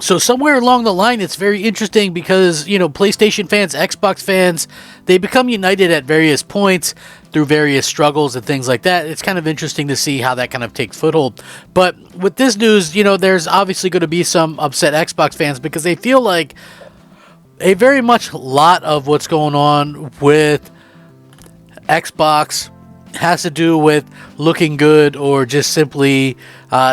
So somewhere along the line, it's very interesting because, PlayStation fans, Xbox fans, they become united at various points through various struggles and things like that. It's kind of interesting to see how that kind of takes foothold. But with this news, there's obviously going to be some upset Xbox fans because they feel like a very much lot of what's going on with Xbox has to do with looking good or just simply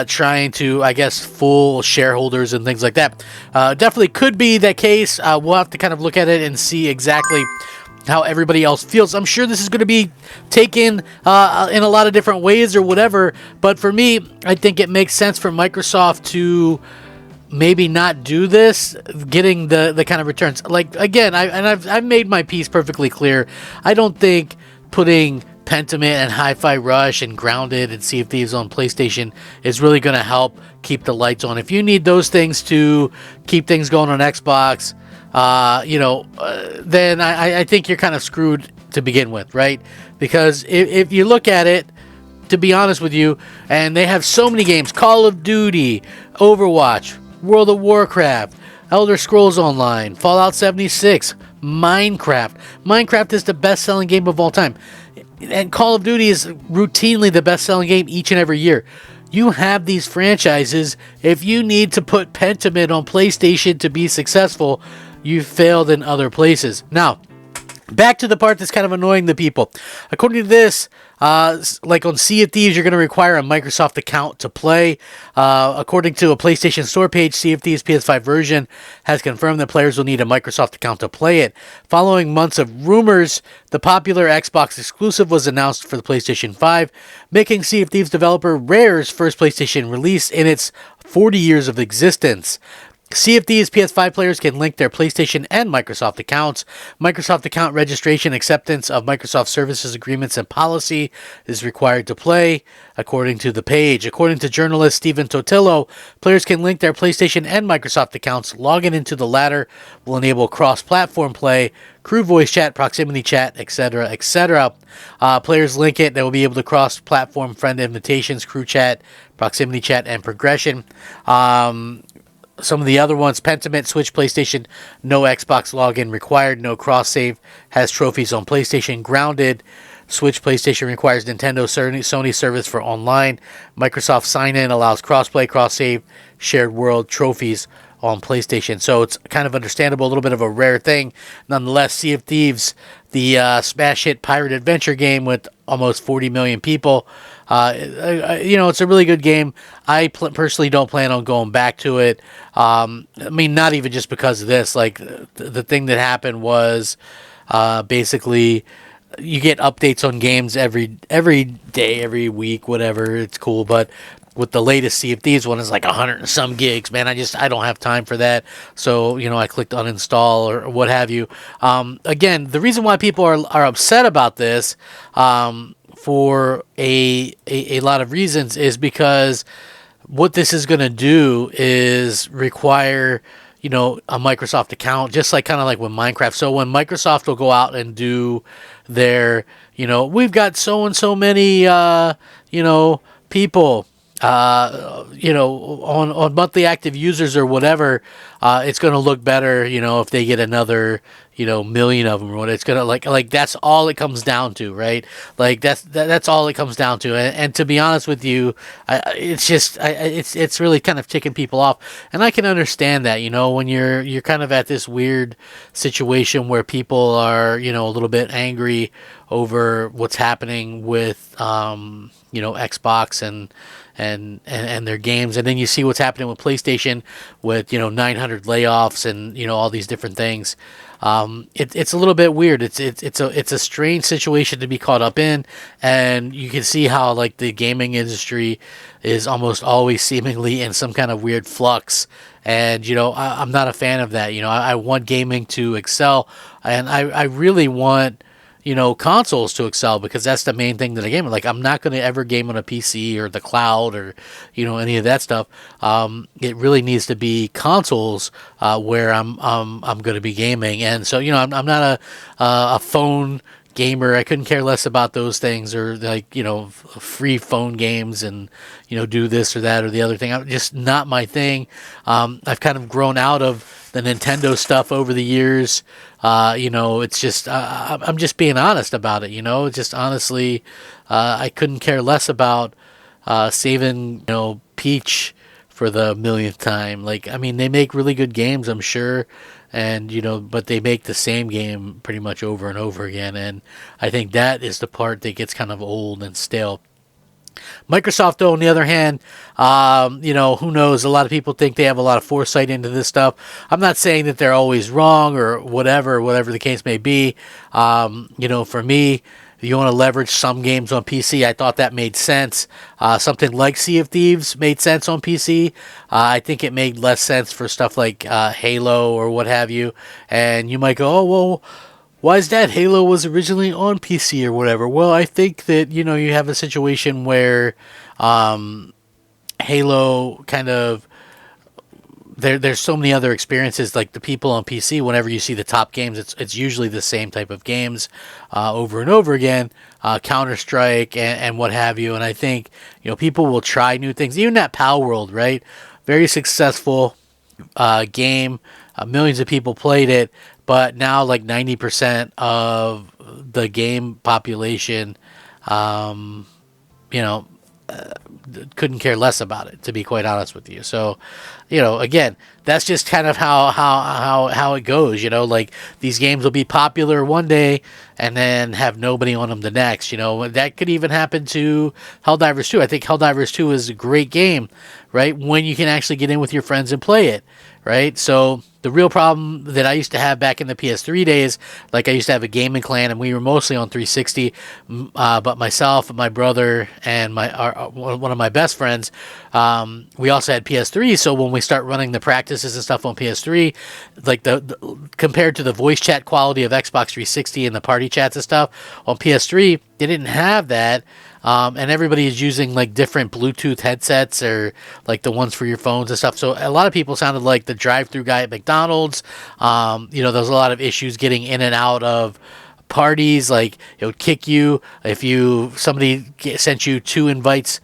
trying to, I guess, fool shareholders and things like that. Definitely could be that case. We'll have to kind of look at it and see exactly how everybody else feels. I'm sure this is going to be taken in a lot of different ways or whatever, but for me, I think it makes sense for Microsoft to maybe not do this, getting the kind of returns. Like, again, I've made my piece perfectly clear. I don't think putting Pentiment and Hi-Fi Rush and Grounded and Sea of Thieves on PlayStation is really going to help keep the lights on. If you need those things to keep things going on Xbox, then I think you're kind of screwed to begin with, right? Because if you look at it, to be honest with you, and they have so many games, Call of Duty, Overwatch, World of Warcraft, Elder Scrolls Online, Fallout 76, Minecraft. Minecraft is the best-selling game of all time. And Call of Duty is routinely the best-selling game each and every year. You have these franchises. If you need to put Pentiment on PlayStation to be successful, you failed in other places. Now, back to the part that's kind of annoying the people. According to this, like on Sea of Thieves, you're going to require a Microsoft account to play. According to a PlayStation Store page, Sea of Thieves PS5 version has confirmed that players will need a Microsoft account to play it. Following months of rumors, the popular Xbox exclusive was announced for the PlayStation 5, making Sea of Thieves developer Rare's first PlayStation release in its 40 years of existence. Sea of Thieves PS5 players can link their PlayStation and Microsoft accounts. Microsoft account registration, acceptance of Microsoft services agreements, and policy is required to play, according to the page. According to journalist Stephen Totillo, players can link their PlayStation and Microsoft accounts. Logging into the latter will enable cross-platform play, crew voice chat, proximity chat, etc., etc. Players link it, they will be able to cross-platform friend invitations, crew chat, proximity chat, and progression. Some of the other ones, Pentiment, Switch, PlayStation, no Xbox login required, no cross-save, has trophies on PlayStation. Grounded, Switch, PlayStation requires Nintendo, Sony service for online. Microsoft sign-in allows cross-play, cross-save, shared world, trophies on PlayStation. So it's kind of understandable, a little bit of a rare thing. Nonetheless, Sea of Thieves, the smash hit pirate adventure game with almost 40 million people. It's a really good game. I personally don't plan on going back to it. Not even just because of this. Like, the thing that happened was basically you get updates on games every day, every week, whatever. It's cool, but with the latest Sea of Thieves one is like 100 and some gigs, man. I don't have time for that. So, I clicked uninstall or what have you. Again, the reason why people are upset about this, for a lot of reasons, is because what this is going to do is require, a Microsoft account, just like kind of like with Minecraft. So when Microsoft will go out and do their, we've got so and so many, people, on monthly active users or whatever, it's going to look better, if they get another, million of them or what. It's going to like that's all it comes down to, right? Like that's all it comes down to. And to be honest with you, it's really kind of ticking people off. And I can understand that, when you're kind of at this weird situation where people are, a little bit angry over what's happening with, Xbox and their games, and then you see what's happening with PlayStation with 900 layoffs and all these different things. It's a little bit weird. It's a strange situation to be caught up in, and you can see how like the gaming industry is almost always seemingly in some kind of weird flux. And I'm not a fan of that. I want gaming to excel, and I really want consoles to excel, because that's the main thing that I game. Like, I'm not going to ever game on a PC or the cloud or, any of that stuff. It really needs to be consoles, where I'm going to be gaming. And so, I'm not a phone gamer. I couldn't care less about those things, or like, free phone games and, do this or that or the other thing. Just not my thing. I've kind of grown out of the Nintendo stuff over the years. It's just, I'm just being honest about it, just honestly, I couldn't care less about, saving, Peach for the millionth time. Like, I mean, they make really good games, I'm sure, and but they make the same game pretty much over and over again, and I think that is the part that gets kind of old and stale. Microsoft, though, on the other hand, who knows? A lot of people think they have a lot of foresight into this stuff. I'm not saying that they're always wrong or whatever the case may be. For me, you want to leverage some games on PC. I thought that made sense. Something like Sea of Thieves made sense on PC. I think it made less sense for stuff like Halo or what have you. And you might go, oh, well, why is that? Halo was originally on PC or whatever. Well, I think that, you have a situation where Halo kind of, there's so many other experiences. Like the people on PC, whenever you see the top games, it's usually the same type of games over and over again, Counter-Strike and what have you. And I think, people will try new things. Even that Pal World, right? Very successful game. Millions of people played it, but now like 90% of the game population, couldn't care less about it, to be quite honest with you. So, again, that's just kind of how it goes. Like these games will be popular one day and then have nobody on them the next. That could even happen to Helldivers 2. I think Helldivers 2 is a great game, right? When you can actually get in with your friends and play it, right? So the real problem that I used to have back in the PS3 days, like I used to have a gaming clan, and we were mostly on 360. But myself, my brother, and one of my best friends, we also had PS3. So when we start running the practices and stuff on PS3, like the compared to the voice chat quality of Xbox 360 and the party chats and stuff on PS3, they didn't have that. And everybody is using like different Bluetooth headsets or like the ones for your phones and stuff. So a lot of people sounded like the drive-through guy at McDonald's. There was a lot of issues getting in and out of parties. Like it would kick you if somebody sent you 2 invites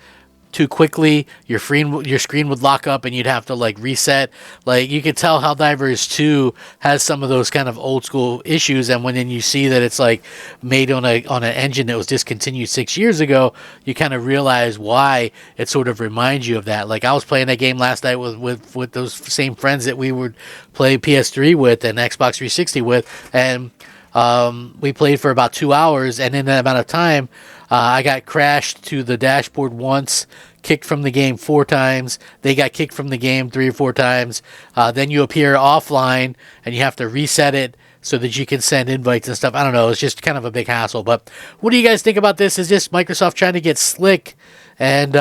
too quickly, your screen would lock up and you'd have to like reset. Like you could tell Helldivers 2 has some of those kind of old school issues, and when then you see that it's like made on an engine that was discontinued 6 years ago, you kind of realize why it sort of reminds you of that. Like I was playing that game last night with those same friends that we would play PS3 with and Xbox 360 with, and we played for about 2 hours, and in that amount of time, I got crashed to the dashboard once, kicked from the game 4 times. They got kicked from the game 3 or 4 times. Then you appear offline, and you have to reset it so that you can send invites and stuff. I don't know. It's just kind of a big hassle. But what do you guys think about this? Is this Microsoft trying to get slick and,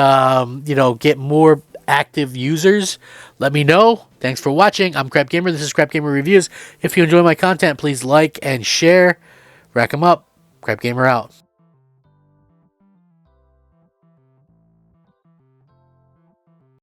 get more active users? Let me know. Thanks for watching. I'm Crap Gamer. This is Crap Gamer Reviews. If you enjoy my content, please like and share. Rack 'em up. Crap Gamer out.